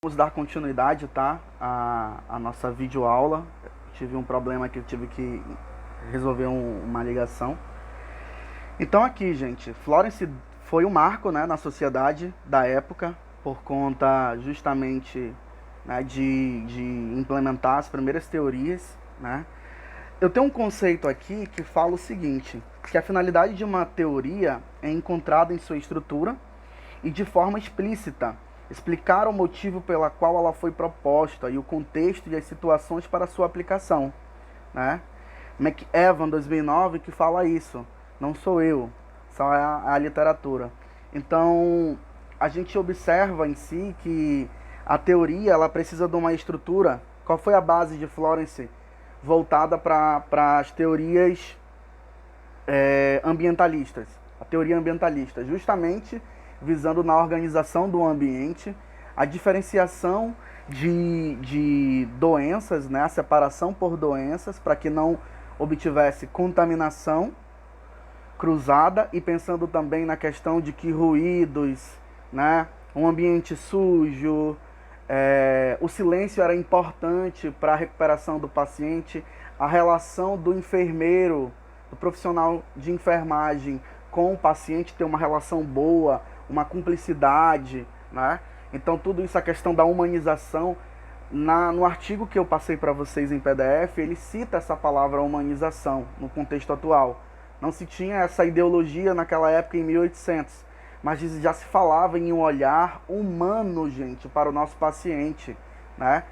Vamos dar continuidade, tá? A nossa videoaula. Tive um problema que eu tive que resolver uma ligação. Então aqui, gente, Florence foi um marco, né, na sociedade da época, por conta justamente, né, de implementar as primeiras teorias, né? Eu tenho um conceito aqui que fala o seguinte, que a finalidade de uma teoria é encontrada em sua estrutura e de forma explícita, explicar o motivo pela qual ela foi proposta e o contexto e as situações para sua aplicação, né? McEwan, 2009, que fala isso. Não sou eu, só é a literatura. Então, a gente observa em si que a teoria ela precisa de uma estrutura. Qual foi a base de Florence voltada para as teorias ambientalistas? A teoria ambientalista, justamente visando na organização do ambiente, a diferenciação de doenças, né? A separação por doenças, para que não obtivesse contaminação cruzada, e pensando também na questão de que ruídos, né? Um ambiente sujo, o silêncio era importante para a recuperação do paciente, a relação do enfermeiro, do profissional de enfermagem com o paciente ter uma relação boa, uma cumplicidade, né? Então tudo isso, a questão da humanização, no artigo que eu passei para vocês em PDF, ele cita essa palavra humanização no contexto atual. Não se tinha essa ideologia naquela época, em 1800, mas já se falava em um olhar humano, gente, para o nosso paciente, né?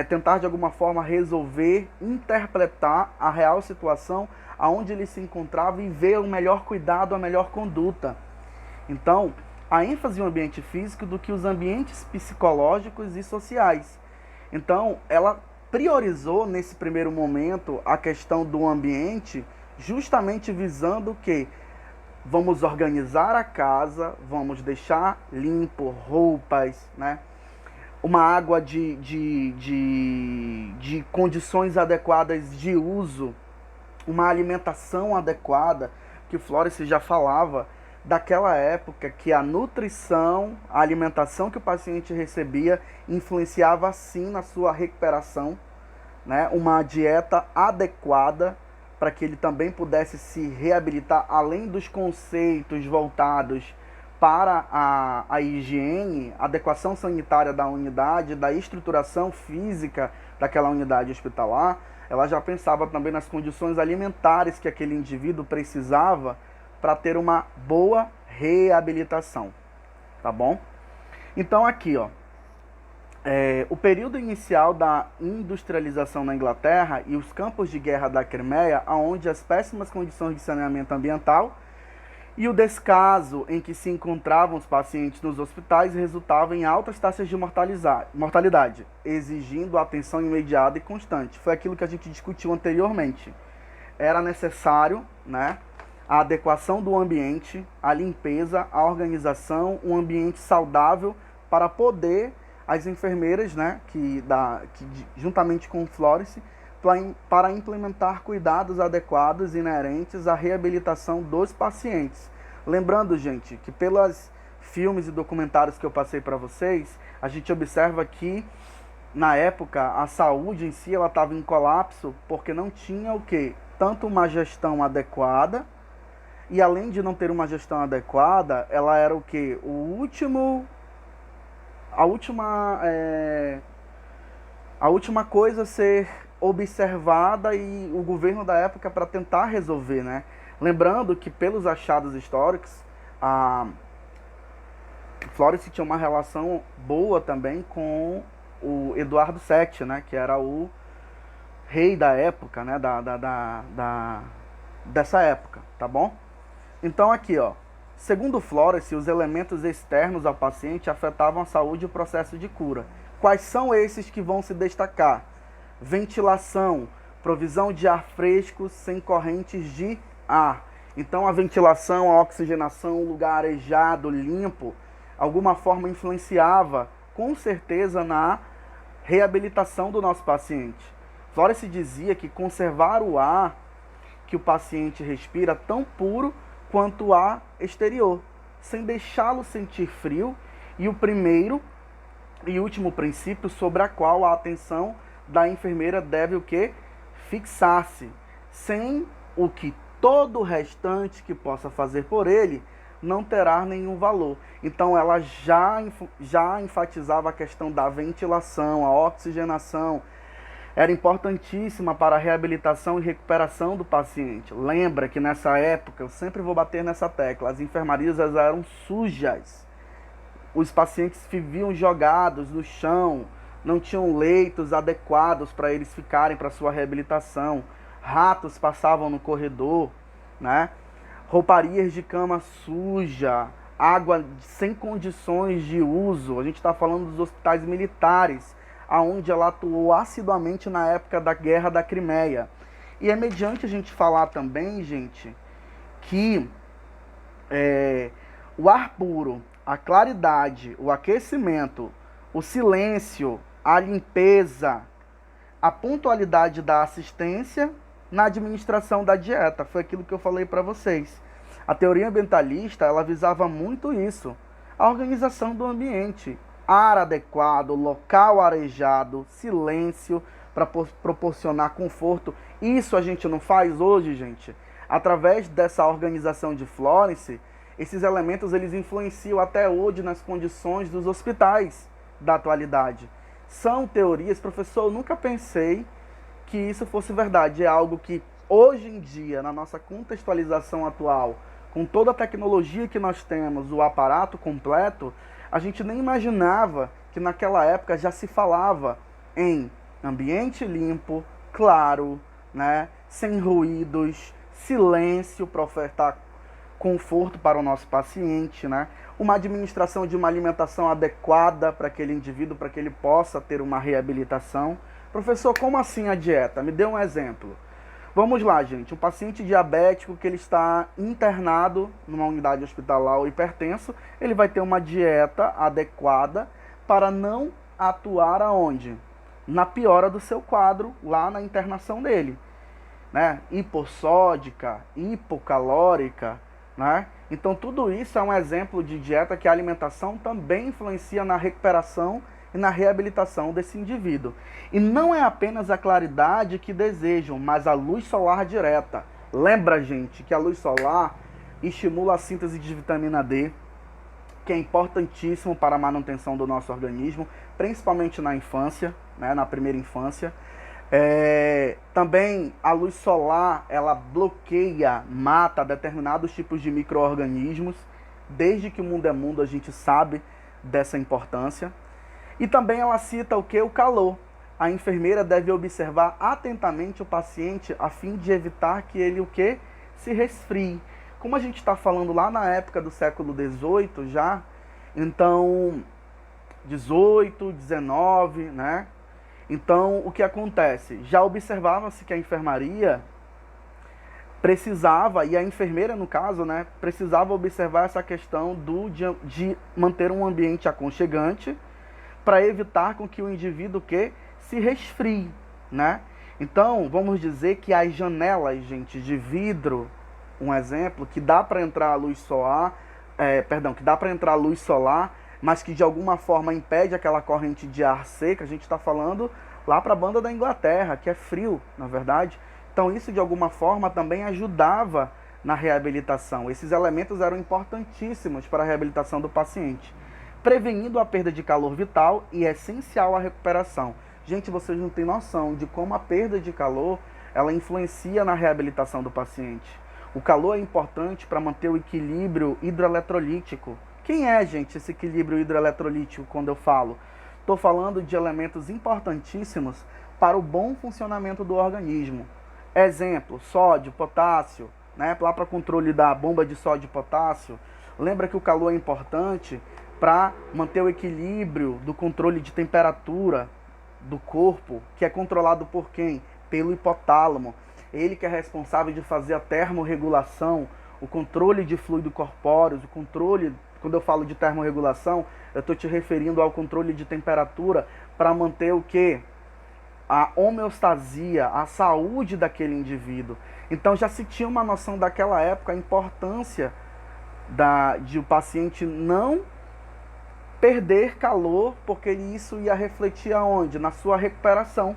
Tentar de alguma forma resolver, interpretar a real situação aonde ele se encontrava e ver o melhor cuidado, a melhor conduta. Então, a ênfase no ambiente físico do que os ambientes psicológicos e sociais. Então, ela priorizou nesse primeiro momento a questão do ambiente, justamente visando que vamos organizar a casa, vamos deixar limpo, roupas, né? Uma água de condições adequadas de uso, uma alimentação adequada, que Florence já falava daquela época, que a nutrição, a alimentação que o paciente recebia influenciava sim na sua recuperação, né? Uma dieta adequada para que ele também pudesse se reabilitar, além dos conceitos voltados para a higiene, adequação sanitária da unidade, da estruturação física daquela unidade hospitalar. Ela já pensava também nas condições alimentares que aquele indivíduo precisava para ter uma boa reabilitação, tá bom? Então aqui, ó, o período inicial da industrialização na Inglaterra e os campos de guerra da Crimeia, onde as péssimas condições de saneamento ambiental e o descaso em que se encontravam os pacientes nos hospitais resultavam em altas taxas de mortalidade, exigindo atenção imediata e constante. Foi aquilo que a gente discutiu anteriormente. Era necessário, né, a adequação do ambiente, a limpeza, a organização, um ambiente saudável para poder as enfermeiras, né, juntamente com Florence, para implementar cuidados adequados inerentes à reabilitação dos pacientes. Lembrando, gente, que pelos filmes e documentários que eu passei para vocês, a gente observa que, na época, a saúde em si estava em colapso porque não tinha o quê? Tanto uma gestão adequada, e além de não ter uma gestão adequada, ela era o quê? A última coisa a ser observada, e o governo da época para tentar resolver, né? Lembrando que pelos achados históricos, a Florence tinha uma relação boa também com o Eduardo VII, né? Que era o rei da época, né? Dessa época, tá bom? Então aqui, ó, segundo Florence, os elementos externos ao paciente afetavam a saúde e o processo de cura. Quais são esses que vão se destacar? Ventilação, provisão de ar fresco sem correntes de ar. Então a ventilação, a oxigenação, um lugar arejado, limpo, alguma forma influenciava com certeza na reabilitação do nosso paciente. Florence dizia que conservar o ar que o paciente respira tão puro quanto o ar exterior, sem deixá-lo sentir frio, e o primeiro E último princípio sobre a qual a atenção da enfermeira deve o quê? Fixar-se, sem o que todo o restante que possa fazer por ele não terá nenhum valor. Então ela já enfatizava a questão da ventilação, a oxigenação, era importantíssima para a reabilitação e recuperação do paciente. Lembra que nessa época, eu sempre vou bater nessa tecla, as enfermarias eram sujas. Os pacientes viviam jogados no chão, não tinham leitos adequados para eles ficarem para sua reabilitação. Ratos passavam no corredor, né? Rouparias de cama suja, água sem condições de uso. A gente está falando dos hospitais militares, aonde ela atuou assiduamente na época da Guerra da Crimeia. E é mediante a gente falar também, gente, que o ar puro, a claridade, o aquecimento, o silêncio, a limpeza, a pontualidade da assistência na administração da dieta. Foi aquilo que eu falei para vocês. A teoria ambientalista, ela visava muito isso. A organização do ambiente. Ar adequado, local arejado, silêncio para proporcionar conforto. Isso a gente não faz hoje, gente. Através dessa organização de Florence, esses elementos eles influenciam até hoje nas condições dos hospitais da atualidade. São teorias, professor, eu nunca pensei que isso fosse verdade. É algo que hoje em dia, na nossa contextualização atual, com toda a tecnologia que nós temos, o aparato completo, a gente nem imaginava que naquela época já se falava em ambiente limpo, claro, né, sem ruídos, silêncio para ofertar conforto para o nosso paciente, né, uma administração de uma alimentação adequada para aquele indivíduo, para que ele possa ter uma reabilitação. Professor, como assim a dieta? Me dê um exemplo. Vamos lá, gente. Um paciente diabético que ele está internado numa unidade hospitalar ou hipertenso, ele vai ter uma dieta adequada para não atuar aonde? Na piora do seu quadro, lá na internação dele, né? Hipossódica, hipocalórica, né? Então tudo isso é um exemplo de dieta que a alimentação também influencia na recuperação e na reabilitação desse indivíduo. E não é apenas a claridade que desejam, mas a luz solar direta. Lembra, gente, que a luz solar estimula a síntese de vitamina D, que é importantíssimo para a manutenção do nosso organismo, principalmente na infância, né, na primeira infância. Também a luz solar, ela bloqueia, mata determinados tipos de micro-organismos. Desde que o mundo é mundo, a gente sabe dessa importância. E também ela cita o que? O calor. A enfermeira deve observar atentamente o paciente a fim de evitar que ele o que? Se resfrie. Como a gente está falando lá na época do século XVIII já, então 18, 19, né? Então o que acontece? Já observava-se que a enfermaria precisava, e a enfermeira no caso, né, precisava observar essa questão de manter um ambiente aconchegante, para evitar com que o indivíduo que se resfrie, né? Então, vamos dizer que as janelas, gente, de vidro, um exemplo, que dá para entrar a luz solar, que dá para entrar a luz solar, mas que de alguma forma impede aquela corrente de ar seca, a gente está falando lá para a banda da Inglaterra, que é frio, na verdade. Então, isso de alguma forma também ajudava na reabilitação. Esses elementos eram importantíssimos para a reabilitação do paciente, prevenindo a perda de calor vital e essencial à recuperação. Gente, vocês não têm noção de como a perda de calor, ela influencia na reabilitação do paciente. O calor é importante para manter o equilíbrio hidroeletrolítico. Quem é, gente, esse equilíbrio hidroeletrolítico quando eu falo? Estou falando de elementos importantíssimos para o bom funcionamento do organismo. Exemplo, sódio, potássio, né? Lá para controle da bomba de sódio e potássio. Lembra que o calor é importante para manter o equilíbrio do controle de temperatura do corpo, que é controlado por quem? Pelo hipotálamo. Ele que é responsável de fazer a termorregulação, o controle de fluido corpóreo, o controle, quando eu falo de termorregulação, eu estou te referindo ao controle de temperatura para manter o quê? A homeostasia, a saúde daquele indivíduo. Então já se tinha uma noção daquela época, a importância de o paciente não perder calor, porque isso ia refletir aonde? Na sua recuperação.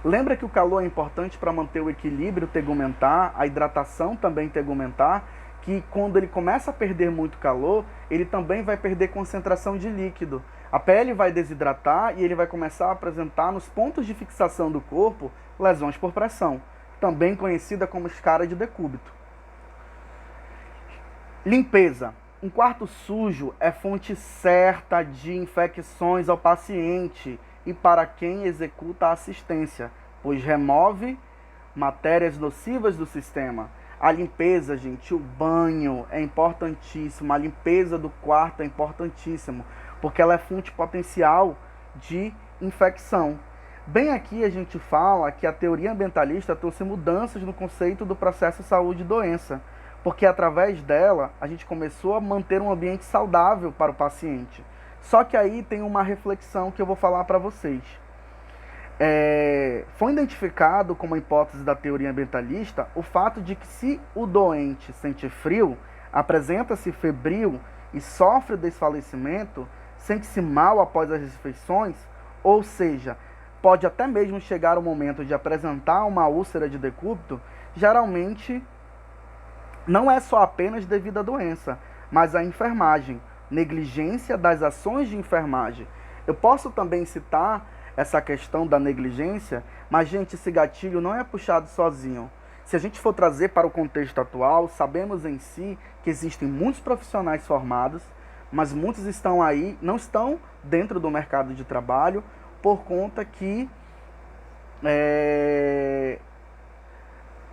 Lembra que o calor é importante para manter o equilíbrio tegumentar, a hidratação também tegumentar, que quando ele começa a perder muito calor, ele também vai perder concentração de líquido. A pele vai desidratar e ele vai começar a apresentar nos pontos de fixação do corpo lesões por pressão, também conhecida como escara de decúbito. Limpeza. Um quarto sujo é fonte certa de infecções ao paciente e para quem executa a assistência, pois remove matérias nocivas do sistema. A limpeza, gente, o banho é importantíssimo, a limpeza do quarto é importantíssimo, porque ela é fonte potencial de infecção. Bem aqui a gente fala que a teoria ambientalista trouxe mudanças no conceito do processo saúde e doença, porque através dela a gente começou a manter um ambiente saudável para o paciente. Só que aí tem uma reflexão que eu vou falar para vocês. Foi identificado como hipótese da teoria ambientalista o fato de que se o doente sente frio, apresenta-se febril e sofre desfalecimento, sente-se mal após as refeições, ou seja, pode até mesmo chegar o momento de apresentar uma úlcera de decúbito, geralmente não é só apenas devido à doença, mas à enfermagem, negligência das ações de enfermagem. Eu posso também citar essa questão da negligência, mas, gente, esse gatilho não é puxado sozinho. Se a gente for trazer para o contexto atual, sabemos em si que existem muitos profissionais formados, mas muitos estão aí, não estão dentro do mercado de trabalho, por conta que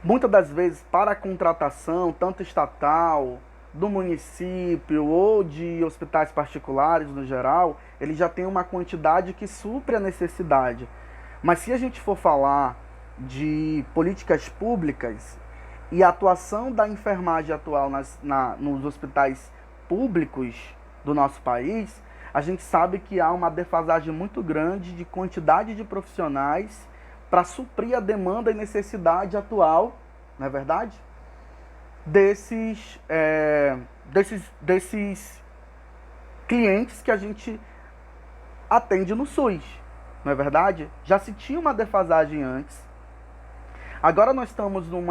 muitas das vezes para a contratação, tanto estatal, do município ou de hospitais particulares no geral, ele já tem uma quantidade que supre a necessidade. Mas se a gente for falar de políticas públicas e a atuação da enfermagem atual nos hospitais públicos do nosso país, a gente sabe que há uma defasagem muito grande de quantidade de profissionais para suprir a demanda e necessidade atual, não é verdade? Desses clientes que a gente atende no SUS, não é verdade? Já se tinha uma defasagem antes. Agora nós estamos num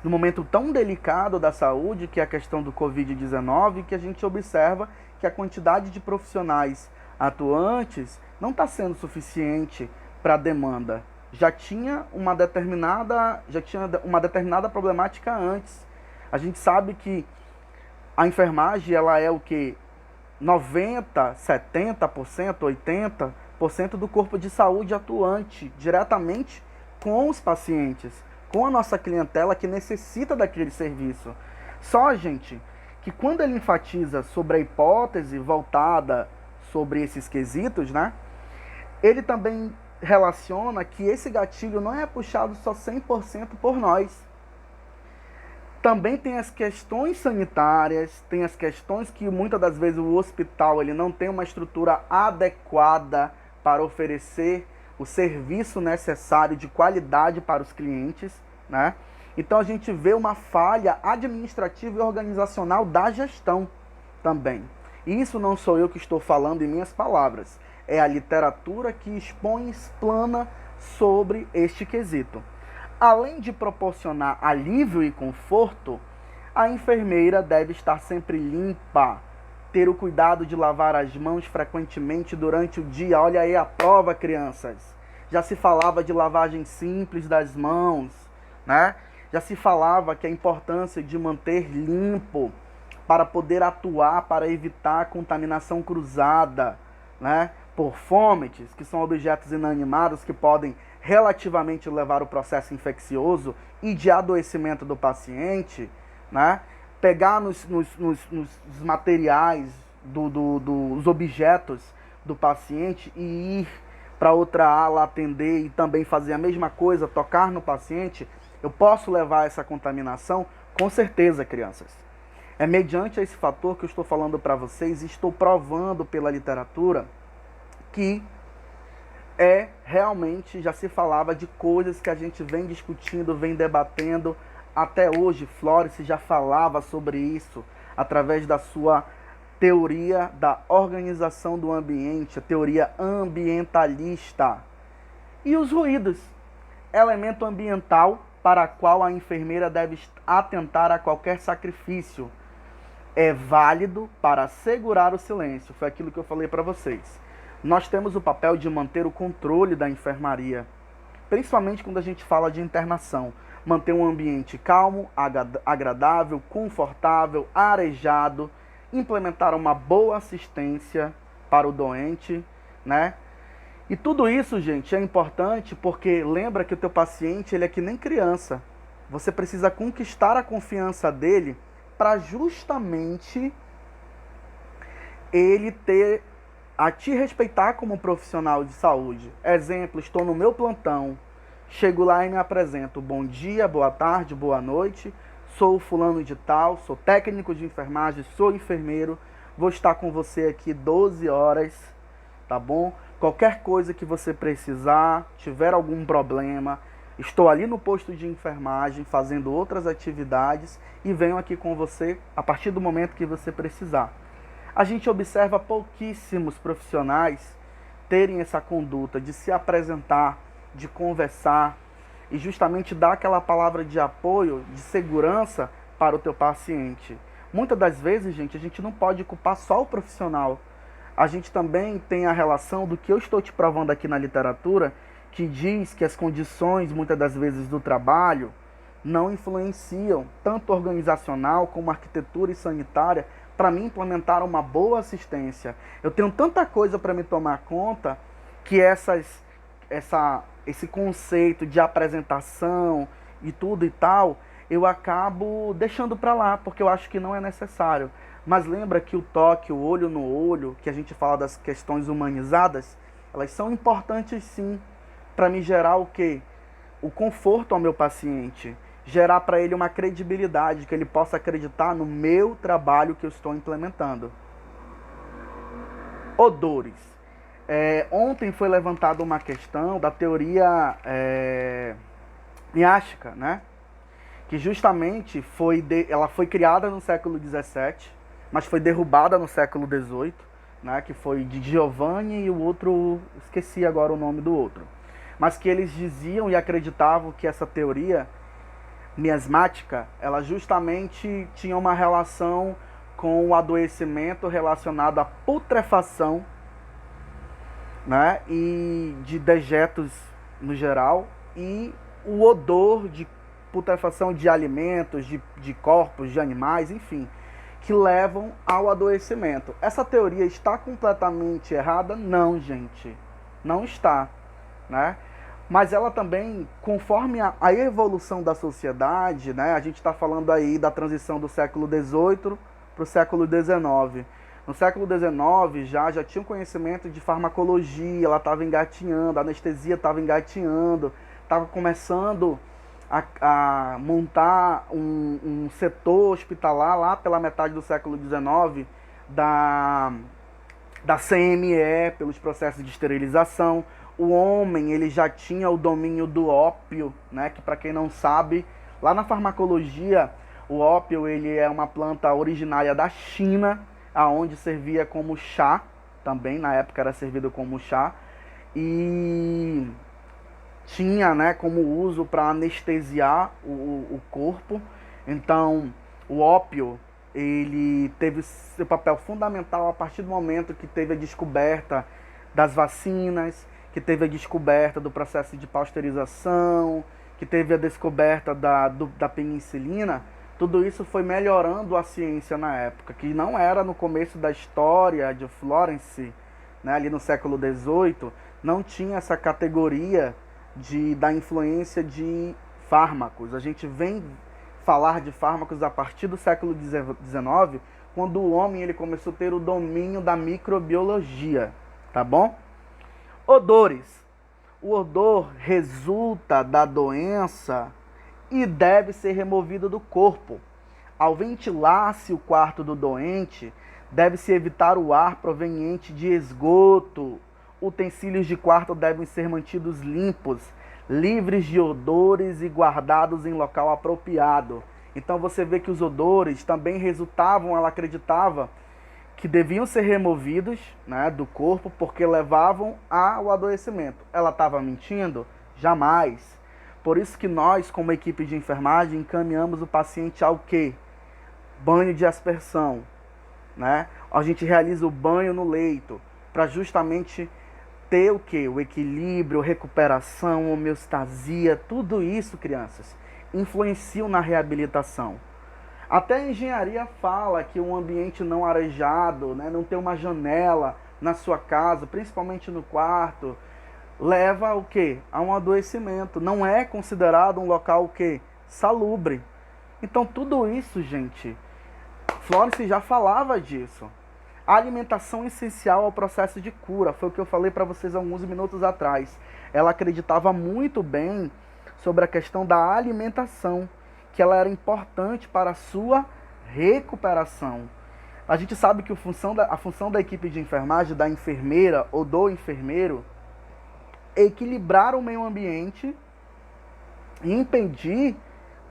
momento tão delicado da saúde, que é a questão do Covid-19, que a gente observa que a quantidade de profissionais atuantes não está sendo suficiente para a demanda. Já tinha uma determinada problemática antes. A gente sabe que a enfermagem, ela é o que? 90%, 70%, 80% do corpo de saúde atuante diretamente com os pacientes, com a nossa clientela que necessita daquele serviço. Só, gente, que quando ele enfatiza sobre a hipótese voltada sobre esses quesitos, né? Ele também relaciona que esse gatilho não é puxado só 100% por nós. Também tem as questões sanitárias, tem as questões que muitas das vezes o hospital ele não tem uma estrutura adequada para oferecer o serviço necessário de qualidade para os clientes, né? Então a gente vê uma falha administrativa e organizacional da gestão também. E isso não sou eu que estou falando em minhas palavras, é a literatura que expõe e explana sobre este quesito. Além de proporcionar alívio e conforto, a enfermeira deve estar sempre limpa, ter o cuidado de lavar as mãos frequentemente durante o dia. Olha aí a prova, crianças. Já se falava de lavagem simples das mãos, né? Já se falava que a importância de manter limpo para poder atuar, para evitar a contaminação cruzada, né? Por fomites, que são objetos inanimados que podem relativamente levar o processo infeccioso e de adoecimento do paciente, né? Pegar nos materiais, dos objetos do paciente e ir para outra ala atender e também fazer a mesma coisa, tocar no paciente, eu posso levar essa contaminação? Com certeza, crianças. É mediante esse fator que eu estou falando para vocês e estou provando pela literatura que realmente já se falava de coisas que a gente vem discutindo, vem debatendo. Até hoje, Flórence já falava sobre isso através da sua teoria da organização do ambiente, a teoria ambientalista. E os ruídos, elemento ambiental para o qual a enfermeira deve atentar a qualquer sacrifício. É válido para assegurar o silêncio. Foi aquilo que eu falei para vocês. Nós temos o papel de manter o controle da enfermaria, principalmente quando a gente fala de internação. Manter um ambiente calmo, agradável, confortável, arejado, implementar uma boa assistência para o doente, né? E tudo isso, gente, é importante porque lembra que o teu paciente, ele é que nem criança. Você precisa conquistar a confiança dele para justamente ele ter a te respeitar como profissional de saúde. Exemplo, estou no meu plantão, chego lá e me apresento. Bom dia, boa tarde, boa noite. Sou fulano de tal, sou técnico de enfermagem, sou enfermeiro. Vou estar com você aqui 12 horas, tá bom? Qualquer coisa que você precisar, tiver algum problema, estou ali no posto de enfermagem fazendo outras atividades e venho aqui com você a partir do momento que você precisar. A gente observa pouquíssimos profissionais terem essa conduta de se apresentar, de conversar e justamente dar aquela palavra de apoio, de segurança para o teu paciente. Muitas das vezes, gente, a gente não pode culpar só o profissional. A gente também tem a relação do que eu estou te provando aqui na literatura, que diz que as condições, muitas das vezes, do trabalho não influenciam, tanto organizacional como arquitetura e sanitária, para mim implementar uma boa assistência. Eu tenho tanta coisa para me tomar conta que esse conceito de apresentação e tudo e tal, eu acabo deixando para lá, porque eu acho que não é necessário. Mas lembra que o toque, o olho no olho, que a gente fala das questões humanizadas, elas são importantes sim, para me gerar o quê? O conforto ao meu paciente, gerar para ele uma credibilidade, que ele possa acreditar no meu trabalho que eu estou implementando. Odores. Ontem foi levantada uma questão da teoria miástica, né? Que justamente ela foi criada no século XVII, mas foi derrubada no século XVIII, né? Que foi de Giovanni e o outro, esqueci agora o nome do outro. Mas que eles diziam e acreditavam que essa teoria miasmática, ela justamente tinha uma relação com o adoecimento relacionado à putrefação, né, e de dejetos no geral, e o odor de putrefação de alimentos, de corpos, de animais, enfim, que levam ao adoecimento. Essa teoria está completamente errada? Não, gente, não está, né? Mas ela também, conforme a evolução da sociedade, né, a gente está falando aí da transição do século XVIII para o século XIX. No século XIX já tinha um conhecimento de farmacologia, ela estava engatinhando, a anestesia estava engatinhando, estava começando a montar um setor hospitalar lá pela metade do século XIX da CME, pelos processos de esterilização. O homem, ele já tinha o domínio do ópio, né? Que para quem não sabe, lá na farmacologia, o ópio ele é uma planta originária da China, aonde servia como chá, também na época era servido como chá, e tinha, né, como uso para anestesiar o corpo. Então, o ópio, ele teve seu papel fundamental a partir do momento que teve a descoberta das vacinas, que teve a descoberta do processo de pasteurização, que teve a descoberta da penicilina. Tudo isso foi melhorando a ciência na época, que não era no começo da história de Florence, né, ali no século XVIII, não tinha essa categoria da influência de fármacos. A gente vem falar de fármacos a partir do século XIX, quando o homem ele começou a ter o domínio da microbiologia, tá bom? Odores. O odor resulta da doença e deve ser removido do corpo. Ao ventilar-se o quarto do doente, deve-se evitar o ar proveniente de esgoto. Utensílios de quarto devem ser mantidos limpos, livres de odores e guardados em local apropriado. Então você vê que os odores também resultavam, ela acreditava, que deviam ser removidos, né, do corpo porque levavam ao adoecimento. Ela estava mentindo? Jamais. Por isso que nós, como equipe de enfermagem, encaminhamos o paciente ao quê? Banho de aspersão, né? A gente realiza o banho no leito para justamente ter o quê? O equilíbrio, recuperação, homeostasia, tudo isso, crianças, influenciam na reabilitação. Até a engenharia fala que um ambiente não arejado, né, não ter uma janela na sua casa, principalmente no quarto, leva ao quê? A um adoecimento. Não é considerado um local o quê? Salubre. Então tudo isso, gente, Florence já falava disso. A alimentação é essencial ao processo de cura, foi o que eu falei para vocês alguns minutos atrás. Ela acreditava muito bem sobre a questão da alimentação, que ela era importante para a sua recuperação. A gente sabe que a função da equipe de enfermagem, da enfermeira ou do enfermeiro, é equilibrar o meio ambiente e impedir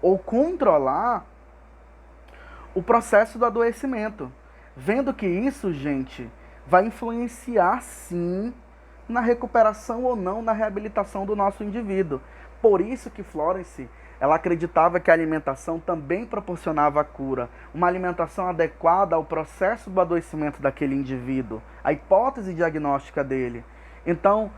ou controlar o processo do adoecimento. Vendo que isso, gente, vai influenciar sim na recuperação ou não, na reabilitação do nosso indivíduo. Por isso que Florence, ela acreditava que a alimentação também proporcionava a cura, uma alimentação adequada ao processo do adoecimento daquele indivíduo, a hipótese diagnóstica dele. Então,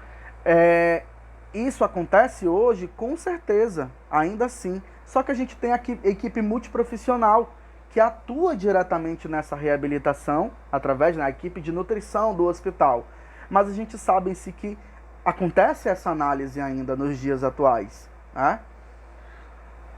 isso acontece hoje com certeza, ainda assim. Só que a gente tem aqui equipe multiprofissional que atua diretamente nessa reabilitação, através da equipe de nutrição do hospital. Mas a gente sabe em si que acontece essa análise ainda nos dias atuais, né?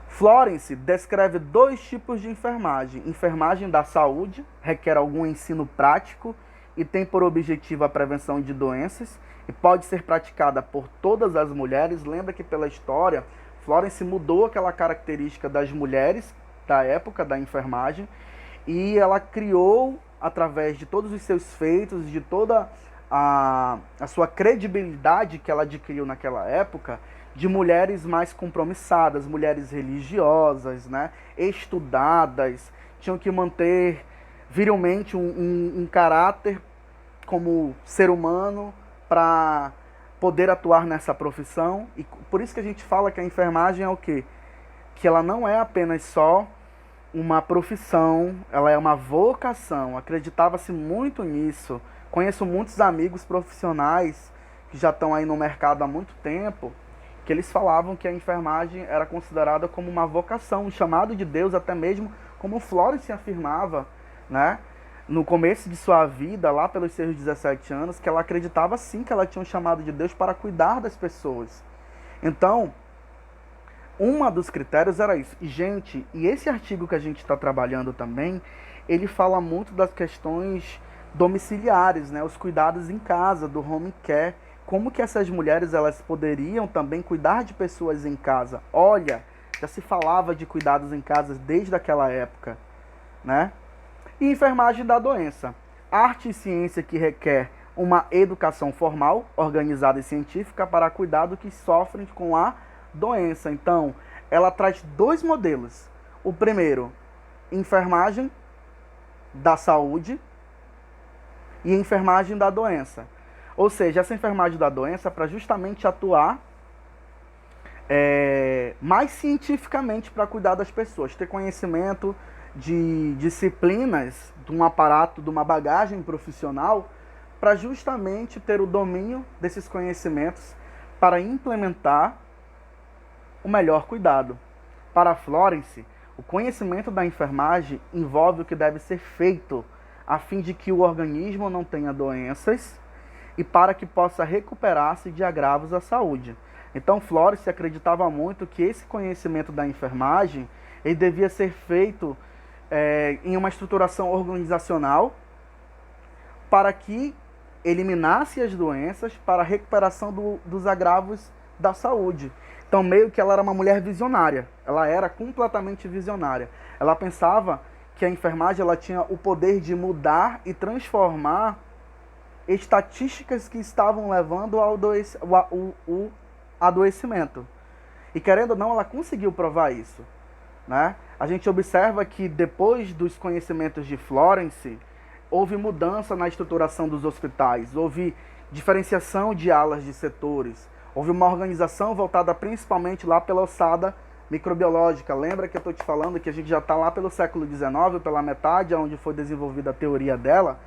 Florence descreve 2 tipos de enfermagem. Enfermagem da saúde, requer algum ensino prático e tem por objetivo a prevenção de doenças e pode ser praticada por todas as mulheres. Lembra que pela história, Florence mudou aquela característica das mulheres da época da enfermagem e ela criou, através de todos os seus feitos, de toda a sua credibilidade que ela adquiriu naquela época, de mulheres mais compromissadas, mulheres religiosas, né, estudadas, tinham que manter virilmente um caráter como ser humano para poder atuar nessa profissão. E por isso que a gente fala que a enfermagem é o quê? Que ela não é apenas só uma profissão, ela é uma vocação. Acreditava-se muito nisso. Conheço muitos amigos profissionais que já estão aí no mercado há muito tempo, que eles falavam que a enfermagem era considerada como uma vocação, um chamado de Deus, até mesmo como Florence afirmava, né, no começo de sua vida, lá pelos seus 17 anos, que ela acreditava sim que ela tinha um chamado de Deus para cuidar das pessoas. Então, um dos critérios era isso. E, gente, e esse artigo que a gente está trabalhando também, ele fala muito das questões domiciliares, né, os cuidados em casa, do home care, como que essas mulheres elas poderiam também cuidar de pessoas em casa. Olha, já se falava de cuidados em casa desde aquela época, né? E enfermagem da doença. Arte e ciência que requer uma educação formal, organizada e científica para cuidar do que sofrem com a doença. Então, ela traz 2 modelos. O primeiro, enfermagem da saúde e enfermagem da doença. Ou seja, essa enfermagem da doença é para justamente atuar mais cientificamente para cuidar das pessoas, ter conhecimento de disciplinas, de um aparato, de uma bagagem profissional, para justamente ter o domínio desses conhecimentos para implementar o melhor cuidado. Para Florence, o conhecimento da enfermagem envolve o que deve ser feito a fim de que o organismo não tenha doenças e para que possa recuperar-se de agravos à saúde. Então, Florence acreditava muito que esse conhecimento da enfermagem ele devia ser feito em uma estruturação organizacional para que eliminasse as doenças para a recuperação dos agravos da saúde. Então, meio que ela era uma mulher visionária. Ela era completamente visionária. Ela pensava que a enfermagem ela tinha o poder de mudar e transformar estatísticas que estavam levando ao adoecimento. E querendo ou não, ela conseguiu provar isso, né? A gente observa que depois dos conhecimentos de Florence, houve mudança na estruturação dos hospitais, houve diferenciação de alas de setores, houve uma organização voltada principalmente lá pela ossada microbiológica. Lembra que eu estou te falando que a gente já está lá pelo século XIX, pela metade, onde foi desenvolvida a teoria dela,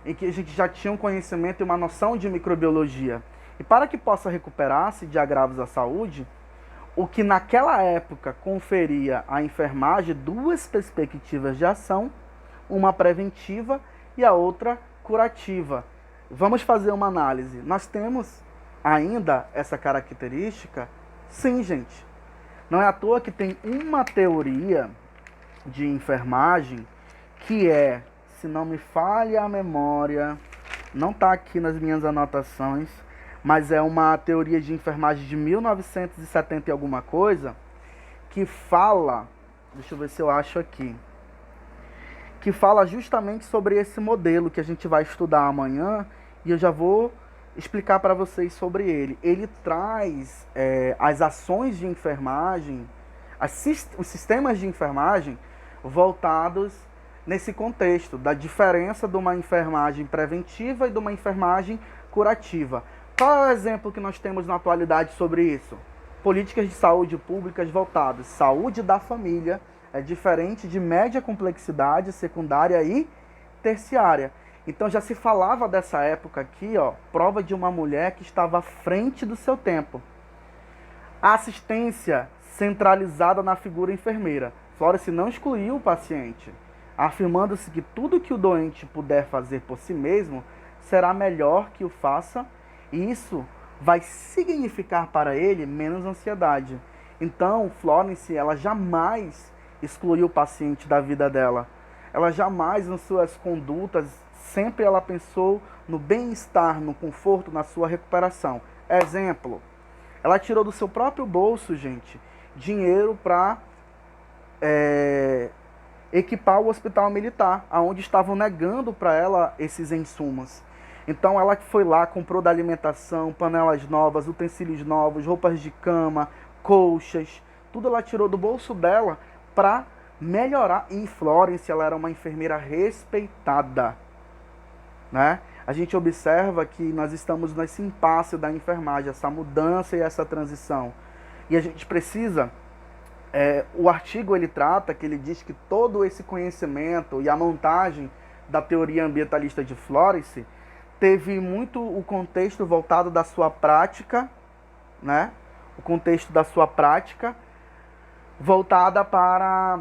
em que a gente já tinha um conhecimento e uma noção de microbiologia. E para que possa recuperar-se de agravos à saúde, o que naquela época conferia à enfermagem duas perspectivas de ação, uma preventiva e a outra curativa. Vamos fazer uma análise. Nós temos ainda essa característica? Sim, gente. Não é à toa que tem uma teoria de enfermagem que é, se não me falha a memória, não está aqui nas minhas anotações, mas é uma teoria de enfermagem de 1970 e alguma coisa, que fala, deixa eu ver se eu acho aqui, que fala justamente sobre esse modelo que a gente vai estudar amanhã, e eu já vou explicar para vocês sobre ele. Ele traz as ações de enfermagem, os sistemas de enfermagem voltados nesse contexto, da diferença de uma enfermagem preventiva e de uma enfermagem curativa. Qual é o exemplo que nós temos na atualidade sobre isso? Políticas de saúde públicas voltadas. Saúde da família é diferente de média complexidade, secundária e terciária. Então já se falava dessa época aqui, ó, prova de uma mulher que estava à frente do seu tempo. A assistência centralizada na figura enfermeira. Florence não excluiu o paciente, afirmando-se que tudo que o doente puder fazer por si mesmo será melhor que o faça, e isso vai significar para ele menos ansiedade. Então, Florence, ela jamais excluiu o paciente da vida dela. Ela jamais, nas suas condutas, sempre ela pensou no bem-estar, no conforto, na sua recuperação. Exemplo, ela tirou do seu próprio bolso, gente, dinheiro para equipar o hospital militar, aonde estavam negando para ela esses insumos. Então ela foi lá, comprou da alimentação, panelas novas, utensílios novos, roupas de cama, colchas, tudo ela tirou do bolso dela para melhorar. E Florence, ela era uma enfermeira respeitada, né? A gente observa que nós estamos nesse impasse da enfermagem, essa mudança e essa transição. E a gente precisa... o artigo ele trata, que ele diz que todo esse conhecimento e a montagem da teoria ambientalista de Florence teve muito o contexto voltado da sua prática, né? O contexto da sua prática voltada para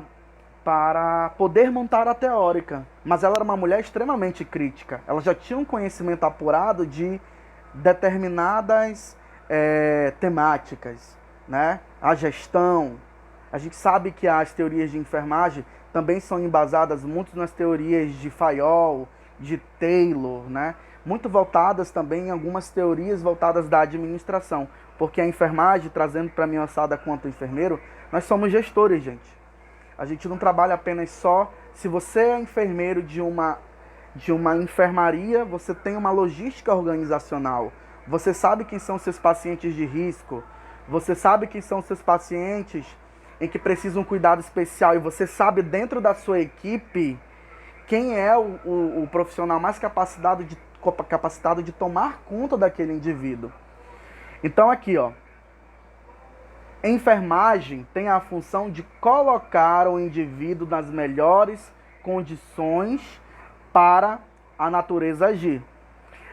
poder montar a teórica. Mas ela era uma mulher extremamente crítica. Ela já tinha um conhecimento apurado de determinadas temáticas, né? A gestão. A gente sabe que as teorias de enfermagem também são embasadas muito nas teorias de Fayol, de Taylor, né? Muito voltadas também em algumas teorias voltadas da administração. Porque a enfermagem, trazendo para mim ossada quanto enfermeiro, nós somos gestores, gente. A gente não trabalha apenas só... Se você é enfermeiro de uma enfermaria, você tem uma logística organizacional. Você sabe quem são seus pacientes de risco. Você sabe quem são seus pacientes em que precisam um cuidado especial. E você sabe dentro da sua equipe quem é o profissional mais capacitado de tomar conta daquele indivíduo. Então aqui, ó, enfermagem tem a função de colocar o indivíduo nas melhores condições para a natureza agir.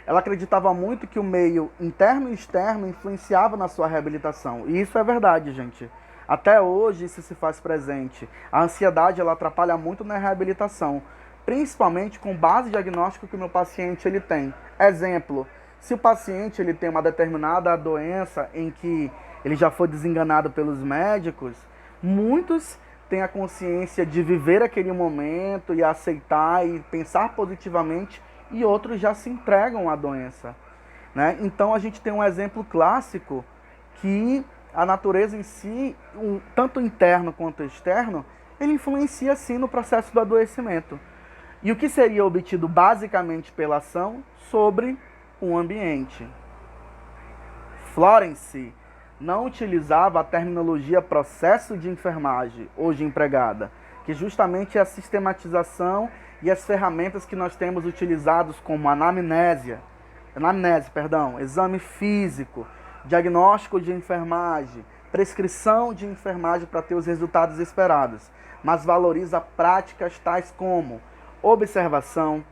Ela acreditava muito que o meio interno e externo influenciava na sua reabilitação. E isso é verdade, gente. Até hoje isso se faz presente. A ansiedade, ela atrapalha muito na reabilitação, principalmente com base diagnóstica que o meu paciente ele tem. Exemplo, se o paciente ele tem uma determinada doença em que ele já foi desenganado pelos médicos, muitos têm a consciência de viver aquele momento e aceitar e pensar positivamente, e outros já se entregam à doença, né? Então a gente tem um exemplo clássico que a natureza em si, tanto interno quanto externo, ele influencia sim no processo do adoecimento. E o que seria obtido basicamente pela ação sobre o ambiente. Florence não utilizava a terminologia processo de enfermagem, hoje empregada, que justamente é a sistematização e as ferramentas que nós temos utilizados como anamnese, exame físico, diagnóstico de enfermagem, prescrição de enfermagem para ter os resultados esperados, mas valoriza práticas tais como observação,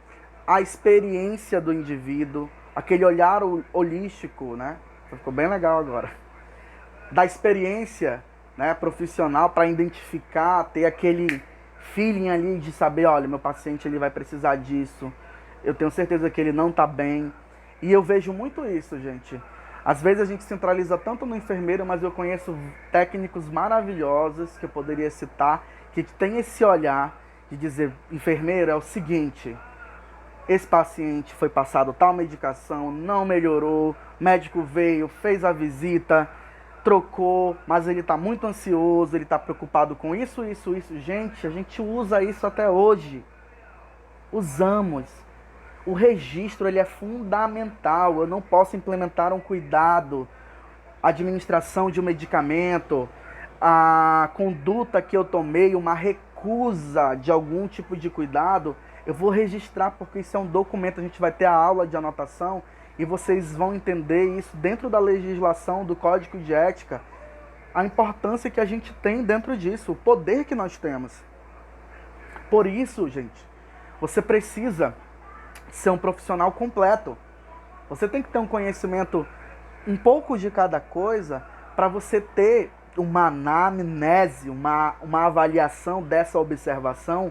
a experiência do indivíduo, aquele olhar holístico, né? Ficou bem legal agora. Da experiência, né, profissional para identificar, ter aquele feeling ali de saber, olha, meu paciente ele vai precisar disso, eu tenho certeza que ele não está bem. E eu vejo muito isso, gente. Às vezes a gente centraliza tanto no enfermeiro, mas eu conheço técnicos maravilhosos que eu poderia citar, que tem esse olhar de dizer, enfermeiro, é o seguinte, esse paciente foi passado tal medicação, não melhorou, médico veio, fez a visita, trocou, mas ele está muito ansioso, ele está preocupado com isso. Gente, a gente usa isso até hoje. Usamos. O registro ele é fundamental. Eu não posso implementar um cuidado, a administração de um medicamento, a conduta que eu tomei, uma recusa de algum tipo de cuidado, eu vou registrar porque isso é um documento. A gente vai ter a aula de anotação e vocês vão entender isso dentro da legislação, do Código de Ética, a importância que a gente tem dentro disso, o poder que nós temos. Por isso, gente, você precisa ser um profissional completo. Você tem que ter um conhecimento um pouco de cada coisa para você ter uma anamnese, uma avaliação dessa observação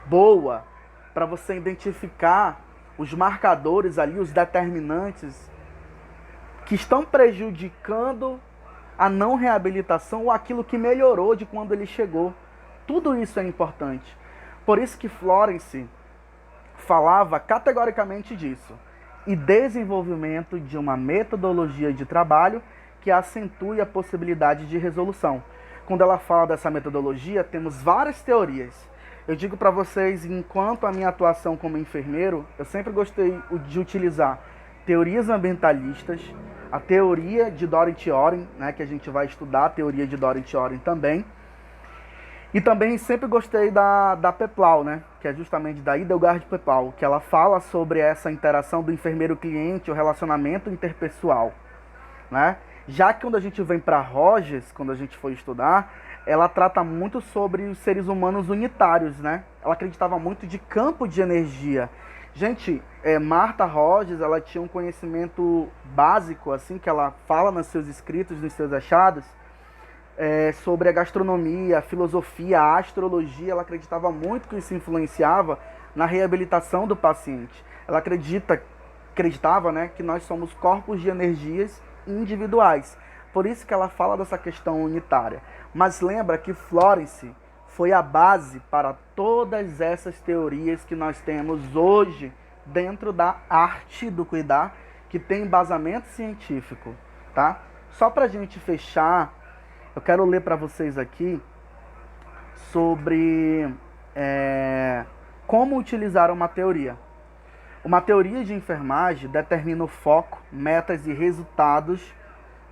boa, para você identificar os marcadores ali, os determinantes que estão prejudicando a não reabilitação ou aquilo que melhorou de quando ele chegou. Tudo isso é importante. Por isso que Florence falava categoricamente disso. E desenvolvimento de uma metodologia de trabalho que acentue a possibilidade de resolução. Quando ela fala dessa metodologia, temos várias teorias. Eu digo para vocês, enquanto a minha atuação como enfermeiro, eu sempre gostei de utilizar teorias ambientalistas, a teoria de Dorin-Thorin, né, que a gente vai estudar, a teoria de Dorin-Thorin também. E também sempre gostei da Peplau, né, que é justamente da Idelgard Peplau, que ela fala sobre essa interação do enfermeiro-cliente, o relacionamento interpessoal, né? Já que quando a gente vem para Rogers, quando a gente foi estudar, ela trata muito sobre os seres humanos unitários, né? Ela acreditava muito de campo de energia. Gente, Martha Rogers, ela tinha um conhecimento básico, assim, que ela fala nos seus escritos, nos seus achados, sobre a gastronomia, a filosofia, a astrologia. Ela acreditava muito que isso influenciava na reabilitação do paciente. Ela acreditava, né, que nós somos corpos de energias individuais. Por isso que ela fala dessa questão unitária. Mas lembra que Florence foi a base para todas essas teorias que nós temos hoje dentro da arte do cuidar, que tem embasamento científico, tá? Só para a gente fechar, eu quero ler para vocês aqui sobre como utilizar uma teoria. Uma teoria de enfermagem determina o foco, metas e resultados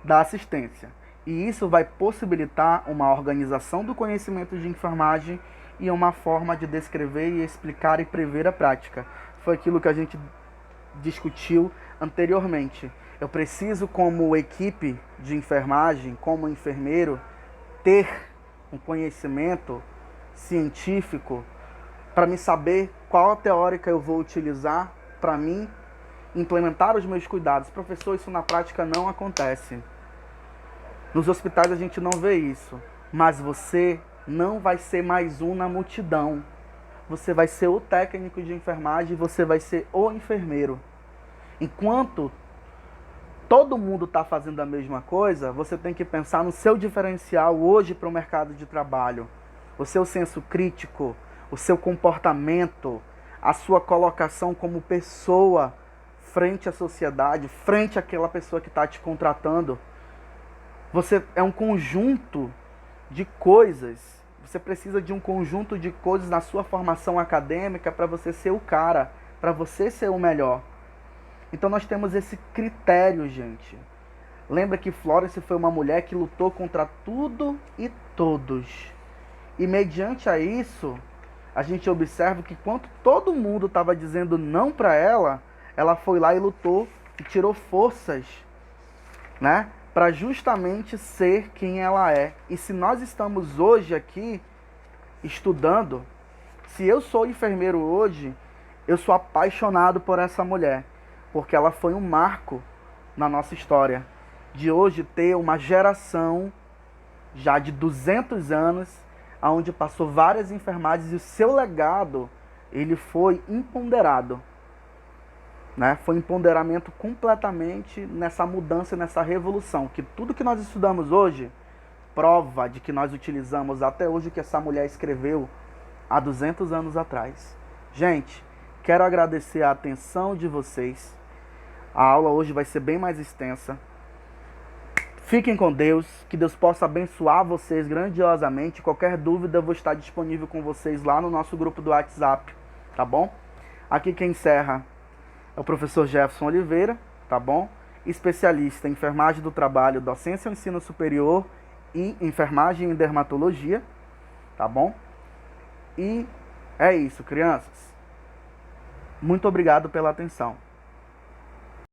da assistência. E isso vai possibilitar uma organização do conhecimento de enfermagem e uma forma de descrever e explicar e prever a prática. Foi aquilo que a gente discutiu anteriormente. Eu preciso, como equipe de enfermagem, como enfermeiro, ter um conhecimento científico para me saber qual a teórica eu vou utilizar para mim implementar os meus cuidados. Professor, isso na prática não acontece. Nos hospitais a gente não vê isso, mas você não vai ser mais um na multidão. Você vai ser o técnico de enfermagem, você vai ser o enfermeiro. Enquanto todo mundo está fazendo a mesma coisa, você tem que pensar no seu diferencial hoje para o mercado de trabalho. O seu senso crítico, o seu comportamento, a sua colocação como pessoa frente à sociedade, frente àquela pessoa que está te contratando. Você é um conjunto de coisas. Você precisa de um conjunto de coisas na sua formação acadêmica para você ser o cara, para você ser o melhor. Então nós temos esse critério, gente. Lembra que Florence foi uma mulher que lutou contra tudo e todos. E mediante a isso, a gente observa que quando todo mundo estava dizendo não para ela, ela foi lá e lutou e tirou forças, né, para justamente ser quem ela é. E se nós estamos hoje aqui estudando, se eu sou enfermeiro hoje, eu sou apaixonado por essa mulher, porque ela foi um marco na nossa história, de hoje ter uma geração já de 200 anos, onde passou várias enfermagens e o seu legado, ele foi imponderado, né? Foi um empoderamento completamente nessa mudança, nessa revolução, que tudo que nós estudamos hoje, prova de que nós utilizamos até hoje o que essa mulher escreveu há 200 anos atrás. Gente, quero agradecer a atenção de vocês. A aula hoje vai ser bem mais extensa. Fiquem com Deus, que Deus possa abençoar vocês grandiosamente. Qualquer dúvida eu vou estar disponível com vocês lá no nosso grupo do WhatsApp, tá bom? Aqui quem encerra é o professor Jefferson Oliveira, tá bom? Especialista em enfermagem do trabalho, docência e ensino superior e enfermagem e dermatologia, tá bom? E é isso, crianças. Muito obrigado pela atenção.